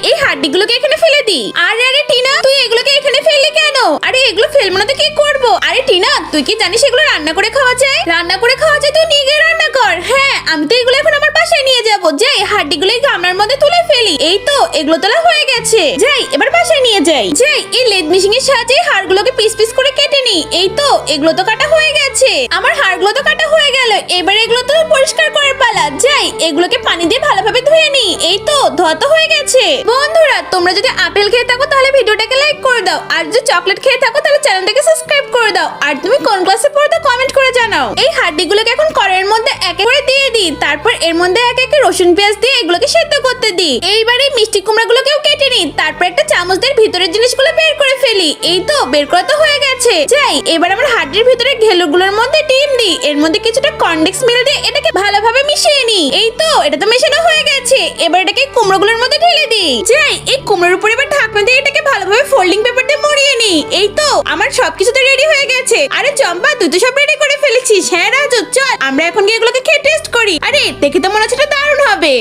এই হাড্ডিগুলোকে এখানে ফেলে দি। আরে আরে টিনা, তুই এগুলোকে এখানে ফেললি কেন? আরে এগুলো ফেলবো না তো কি করব? আরে টিনা, তুই কি জানিস এগুলো রান্না করে খাওয়া যায়? রান্না করে খাওয়া যায়, তুই নিয়ে গিয়ে রান্না কর। হ্যাঁ, আমি তো এগুলো এখন আমার বাসায় নিয়ে যাব। যাই হাড্ডিগুলো এই গামলার মধ্যে তুলে ফেলি। এই তো এগুলো তোলা হয়ে গেছে। যাই এবার বাসায় নিয়ে যাই। যাই এই লেদ মেশিং এর সাহায্যে হাড়গুলোকে পিস পিস করে কেটে নি। এই তো এগুলো তো কাটা হয়ে গেছে। আমার হাড়গুলো তো কাটা হয়ে গেল। এবার এগুলো তো পরিষ্কার করার পালা। যাই এগুলোকে পানি দিয়ে ভালোভাবে ধুয়ে নি। এই তো ধোয়া তো হয়ে গেছে। বন্ধুরা, তোমরা যদি আপেল খেয়ে থাকো তাহলে ভিডিওটাকে লাইক করে দাও, আর যদি চকলেট খেয়ে থাকো তাহলে চ্যানেলটাকে সাবস্ক্রাইব করে দাও, আর তুমি কোন ক্লাসে পড়ো তা কমেন্ট করে জানাও। এই হাড্ডিগুলোকে এখন কড়াইয়ের মধ্যে এক এক করে দিয়ে দিই। তারপর এর মধ্যে এক এক রসুন পেঁয়াজ দিয়ে এগুলোকে সেদ্ধ করতে দিই। এইবার এই মিষ্টি কুমড়াগুলোকেও কেটে নিই। তারপর একটা চামচ দিয়ে ভিতরের জিনিসগুলো বের করে ফেলি। এই তো বের করা তো হয়ে গেছে। যাই এবার আমার হাড্ডির ভিতরে ঘেলুগুলোর মধ্যে ডিম দিই। এর মধ্যে কিছুটা কর্নডেক্স মিল দিয়ে এটাকে ভালোভাবে মিশিয়ে নিই। এই তো এটা তো মেশানো হয়ে গেছে। এবার এটাকে কুমড়োগুলোর মধ্যে ঢেলে দিই। যাই এই কুমড়োর উপর এবার ঢাকনা দিয়ে এটাকে ভালোভাবে ফোল্ডিং পেপার দিয়ে মুড়িয়ে নিই। এই তো আমার সবকিছু তো রেডি হয়ে গেছে। আরে চম্পা, তুই তো সব রেডি করে ফেলেছিস। হ্যাঁ রাজু, চল আমরা এখন গিয়ে এগুলোকে খেয়ে টেস্ট করি। আরে দেখে তো মনে হচ্ছে এটা দারুণ হবে।